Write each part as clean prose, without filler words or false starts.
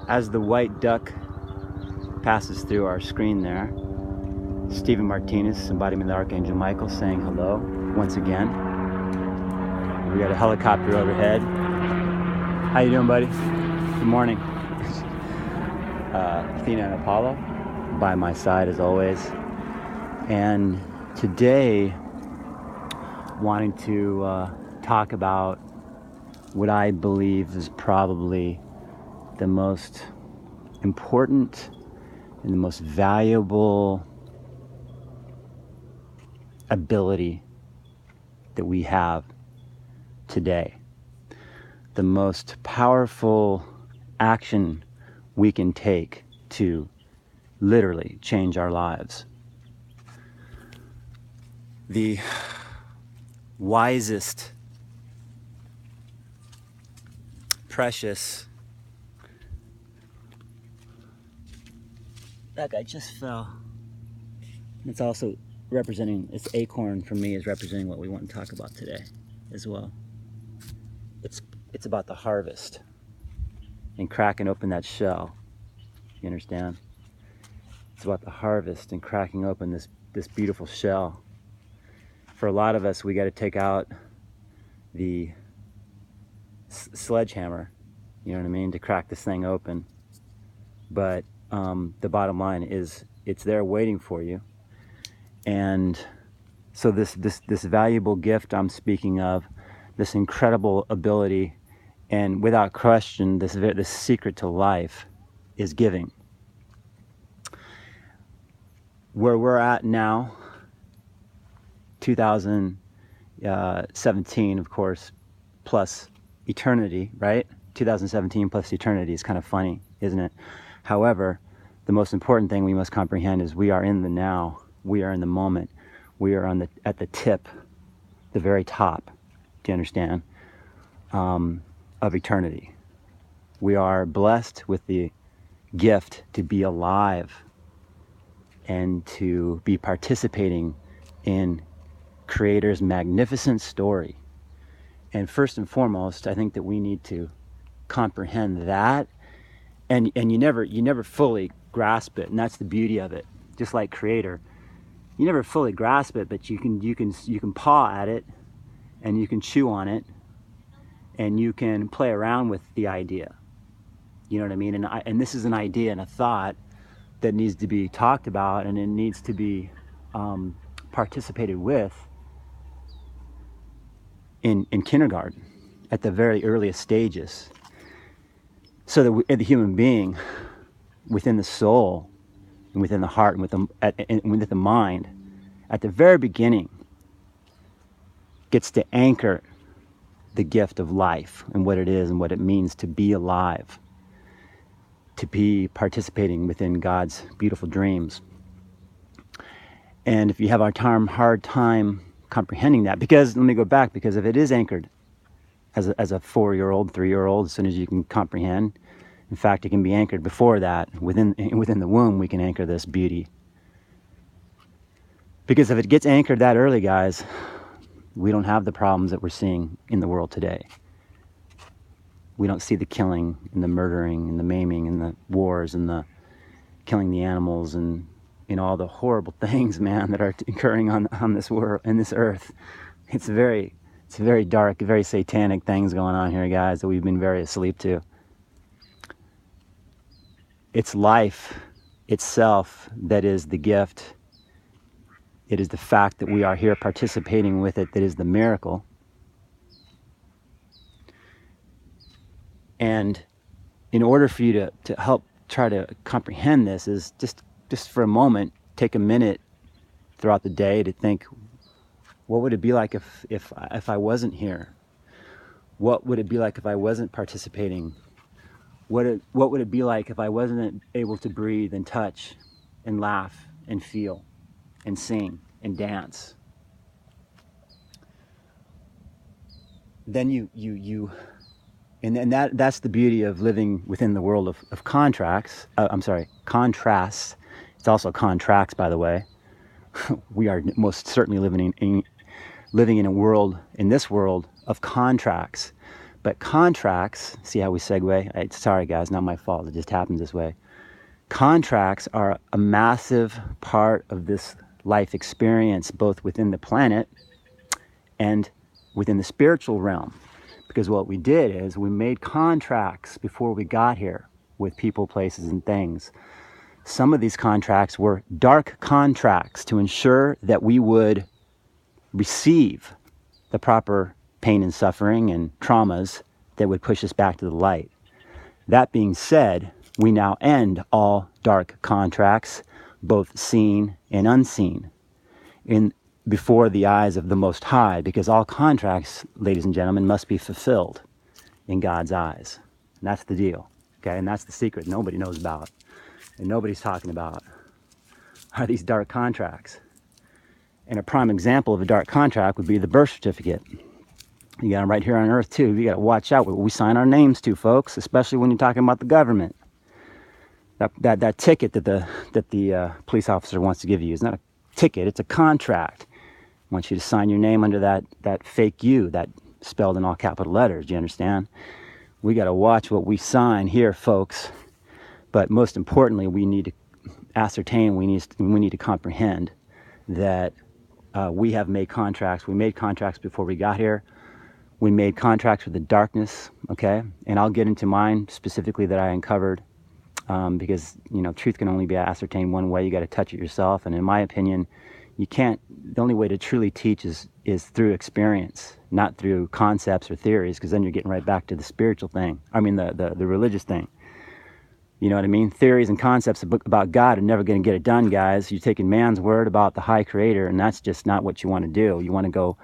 As the white duck passes through our screen there, Stephen Martinez, embodiment of the Archangel Michael, saying hello once again. We got a helicopter overhead. How you doing, buddy? Good morning. Athena and Apollo by my side as always. And today, wanting to talk about what I believe is probably the most important and the most valuable ability that we have today. The most powerful action we can take to literally change our lives. The wisest, precious, that guy just fell. It's also representing, this acorn for me is representing what we want to talk about today as well. It's about the harvest and cracking open that shell. You understand? It's about the harvest and cracking open this beautiful shell. For a lot of us, we got to take out the sledgehammer, you know what I mean, to crack this thing open. But the bottom line is, it's there waiting for you. And so this valuable gift I'm speaking of, this incredible ability, and without question, this secret to life is giving. Where we're at now, 2017, of course, plus eternity, right? 2017 plus eternity is kind of funny, isn't it? However, the most important thing we must comprehend is we are in the now. We are in the moment. We are at the tip, the very top, do you understand, of eternity. We are blessed with the gift to be alive and to be participating in Creator's magnificent story. And first and foremost, I think that we need to comprehend that, and you never fully grasp it, and that's the beauty of it. Just like Creator, you never fully grasp it, but you can paw at it, and you can chew on it, and you can play around with the idea. You know what I mean? And this is an idea and a thought that needs to be talked about, and it needs to be participated with in kindergarten, at the very earliest stages, so that the human being, within the soul and within the heart and within the mind, at the very beginning, gets to anchor the gift of life and what it is and what it means to be alive, to be participating within God's beautiful dreams. And if you have a hard time comprehending that, because let me go back, because if it is anchored as a 4-year-old, 3-year-old, as soon as you can comprehend, in fact, it can be anchored before that. Within the womb, we can anchor this beauty. Because if it gets anchored that early, guys, we don't have the problems that we're seeing in the world today. We don't see the killing and the murdering and the maiming and the wars and the killing the animals and all the horrible things, man, that are occurring on this world, in this earth. It's very dark, very satanic things going on here, guys, that we've been very asleep to. It's life itself that is the gift. It is the fact that we are here participating with it that is the miracle. And in order for you to help try to comprehend this, is just for a moment, take a minute throughout the day to think, what would it be like if I wasn't here? What would it be like if I wasn't participating? What would it be like if I wasn't able to breathe and touch and laugh and feel and sing and dance? Then and that's the beauty of living within the world of contrasts. It's also contracts, by the way. We are most certainly living in a world, in this world, of contracts. But contracts, see how we segue? Sorry guys, not my fault, it just happens this way. Contracts are a massive part of this life experience, both within the planet and within the spiritual realm. Because what we did is we made contracts before we got here with people, places, and things. Some of these contracts were dark contracts to ensure that we would receive the proper pain and suffering and traumas that would push us back to the light. That being said, we now end all dark contracts, both seen and unseen, before the eyes of the Most High, because all contracts, ladies and gentlemen, must be fulfilled in God's eyes. And that's the deal, okay? And that's the secret nobody knows about and nobody's talking about are these dark contracts. And a prime example of a dark contract would be the birth certificate. You got them right here on earth too. You got to watch out what we sign our names to, folks, especially when you're talking about the government. That ticket that the police officer wants to give you is not a ticket, it's a contract. I want you to sign your name under that fake you, that spelled in all capital letters. Do you understand? We got to watch what we sign here, folks. But most importantly, we need to ascertain, we need to comprehend that we have made contracts. We made contracts before we got here. We made contracts with the darkness, okay? And I'll get into mine specifically that I uncovered because, you know, truth can only be ascertained one way. You got to touch it yourself. And in my opinion, you can't, the only way to truly teach is through experience, not through concepts or theories, because then you're getting right back to the spiritual thing. I mean, the religious thing. You know what I mean? Theories and concepts about God are never going to get it done, guys. You're taking man's word about the high creator, and that's just not what you want to do. You want to go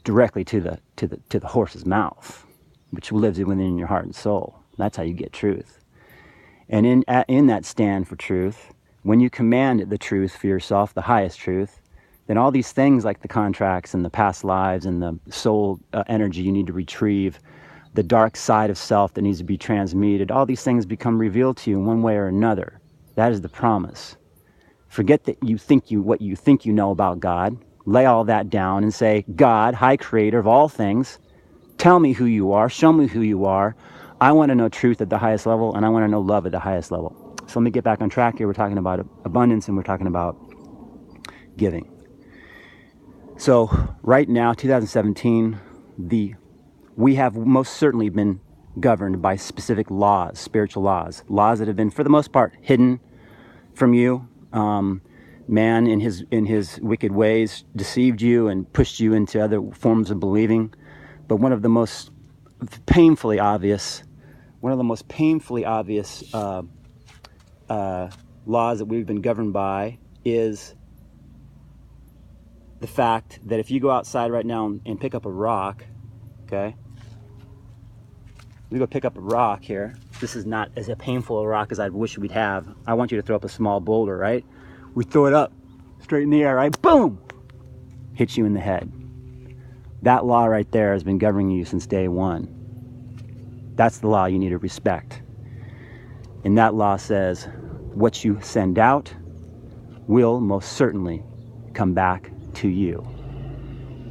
directly to the horse's mouth, which lives within your heart and soul. That's how you get truth. And in that stand for truth, when you command the truth for yourself, the highest truth, then all these things like the contracts and the past lives and the soul energy you need to retrieve, the dark side of self that needs to be transmuted, all these things become revealed to you in one way or another. That is the promise. Forget that what you think you know about God. Lay all that down and say, God, high creator of all things, tell me who you are, show me who you are. I want to know truth at the highest level, and I want to know love at the highest level. So let me get back on track here. We're talking about abundance, and we're talking about giving. So right now, 2017, we have most certainly been governed by specific laws, spiritual laws that have been, for the most part, hidden from you. Man, in his wicked ways, deceived you and pushed you into other forms of believing. But one of the most painfully obvious laws that we've been governed by is the fact that if you go outside right now and pick up a rock, okay? We go pick up a rock here. This is not as a painful a rock as I wish we'd have. I want you to throw up a small boulder, right? We throw it up straight in the air, right? Boom! Hits you in the head. That law right there has been governing you since day one. That's the law you need to respect. And that law says what you send out will most certainly come back to you.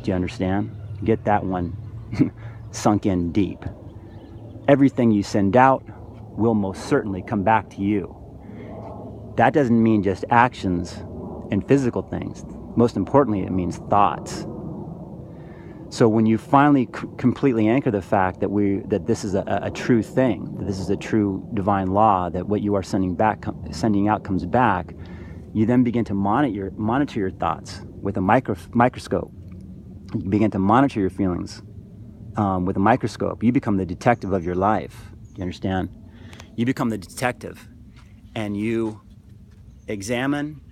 Do you understand? Get that one sunk in deep. Everything you send out will most certainly come back to you. That doesn't mean just actions and physical things. Most importantly, it means thoughts. So when you finally completely anchor the fact that this is a true thing, that this is a true divine law, that what you are sending out comes back, you then begin to monitor your thoughts with a microscope. You begin to monitor your feelings with a microscope. You become the detective of your life. You understand? You become the detective, and you examine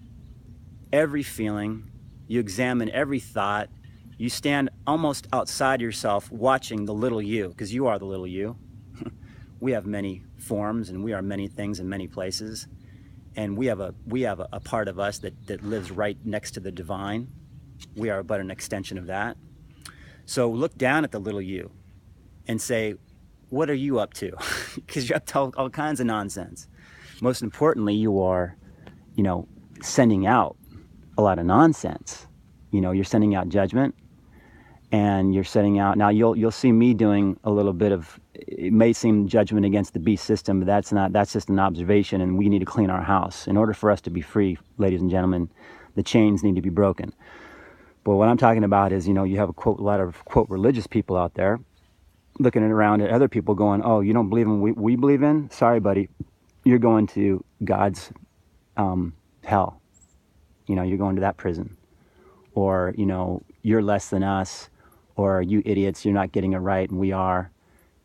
every feeling. You examine every thought. You stand almost outside yourself watching the little you, because you are the little you. We have many forms, and we are many things in many places. And we have a part of us that lives right next to the divine. We are but an extension of that. So look down at the little you and say, what are you up to? Because you're up to all kinds of nonsense. Most importantly, you are, sending out a lot of nonsense. You're sending out judgment. and you're setting out. Now you'll see me doing a little bit of, it may seem judgment against the beast system, but that's just an observation, and we need to clean our house. In order for us to be free, ladies and gentlemen, the chains need to be broken. But what I'm talking about is, you have a lot of quote religious people out there looking around at other people going, oh, you don't believe in what we believe in? Sorry, buddy, you're going to God's hell. You're going to that prison. Or, you're less than us, or you idiots, you're not getting it right and we are.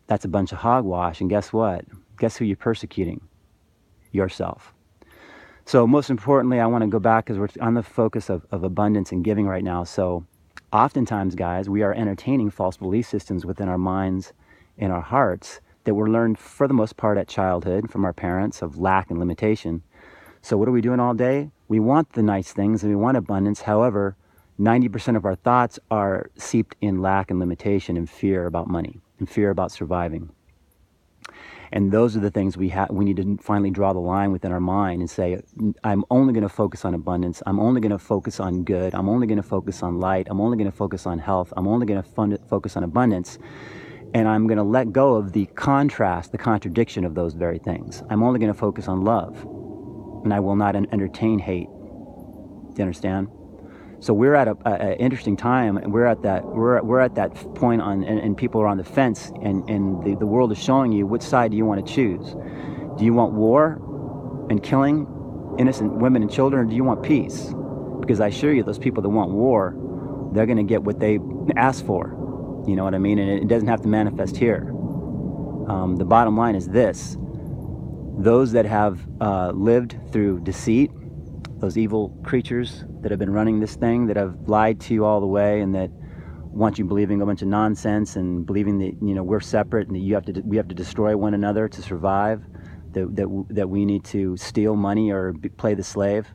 That's a bunch of hogwash. And guess what? Guess who you're persecuting? Yourself. So most importantly, I want to go back, because we're on the focus of abundance and giving right now. So oftentimes, guys, we are entertaining false belief systems within our minds and our hearts that were learned for the most part at childhood from our parents of lack and limitation. So what are we doing all day? We want the nice things and we want abundance. However, 90% of our thoughts are seeped in lack and limitation and fear about money and fear about surviving. And those are the things we need to finally draw the line within our mind and say, I'm only going to focus on abundance. I'm only going to focus on good. I'm only going to focus on light. I'm only going to focus on health. I'm only going to focus on abundance. And I'm going to let go of the contrast, the contradiction of those very things. I'm only going to focus on love. And I will not entertain hate. Do you understand? So we're at an interesting time, and we're at that point and people are on the fence, and the world is showing you which side do you want to choose. Do you want war and killing innocent women and children, or do you want peace? Because I assure you, those people that want war, they're going to get what they ask for. You know what I mean? And it doesn't have to manifest here. The bottom line is this: those that have lived through deceit, those evil creatures that have been running this thing, that have lied to you all the way, and that want you believing a bunch of nonsense and believing that we're separate and that we have to destroy one another to survive, that we need to steal money or play the slave.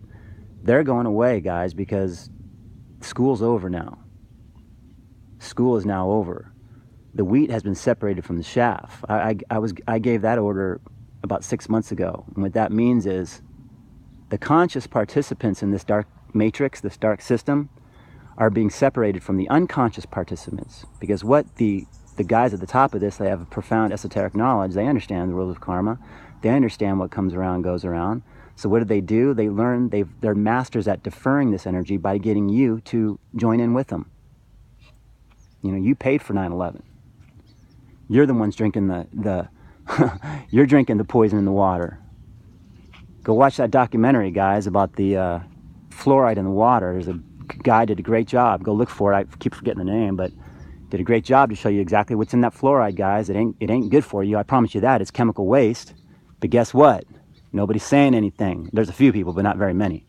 They're going away, guys, because school's over now. School is now over. The wheat has been separated from the chaff. I gave that order about 6 months ago, and what that means is the conscious participants in this dark matrix, this dark system, are being separated from the unconscious participants. Because what the guys at the top of this, they have a profound esoteric knowledge. They understand the rules of karma. They understand what comes around goes around. So what do? They learn, they're masters at deferring this energy by getting you to join in with them. You paid for 9/11. You're the ones drinking you're drinking the poison in the water. Go watch that documentary, guys, about the fluoride in the water. There's a guy did a great job. Go look for it. I keep forgetting the name, but did a great job to show you exactly what's in that fluoride, guys. It ain't good for you. I promise you that. It's chemical waste. But guess what? Nobody's saying anything. There's a few people, but not very many.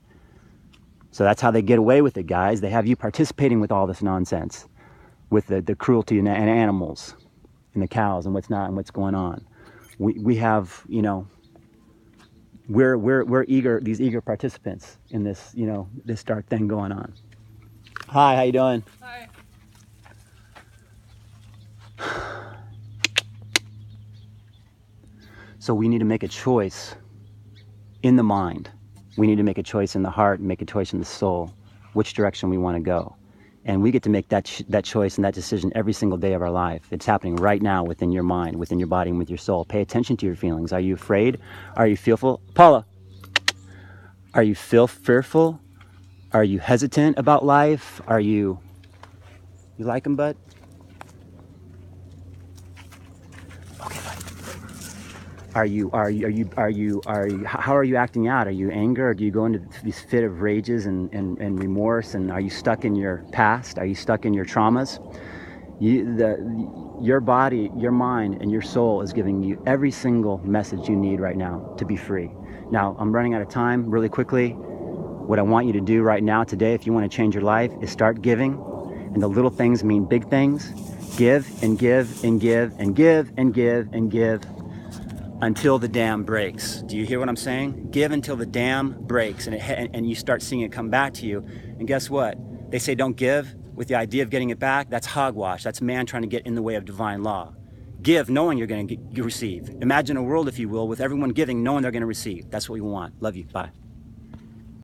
So that's how they get away with it, guys. They have you participating with all this nonsense, with the cruelty and animals and the cows and what's not and what's going on. We have, we're eager, these eager participants in this, this dark thing going on. Hi, how you doing? Hi. So we need to make a choice in the mind. We need to make a choice in the heart and make a choice in the soul, which direction we want to go. And we get to make that choice and that decision every single day of our life. It's happening right now within your mind, within your body, and with your soul. Pay attention to your feelings. Are you afraid? Are you fearful? Paula, are you fearful? Are you hesitant about life? Are you like them, bud? Okay, bud. How are you acting out? Are you anger, or do you go into these fit of rages and remorse? And are you stuck in your past? Are you stuck in your traumas? Your body, your mind, and your soul is giving you every single message you need right now to be free. Now, I'm running out of time really quickly. What I want you to do right now, today, if you want to change your life, is start giving. And the little things mean big things. Give and give and give and give and give and give until the dam breaks. Do you hear what I'm saying? Give until the dam breaks, and you start seeing it come back to you. And guess what? They say don't give with the idea of getting it back. That's hogwash. That's man trying to get in the way of divine law. Give knowing you're going to receive. Imagine a world, if you will, with everyone giving knowing they're going to receive. That's what we want. Love you. Bye.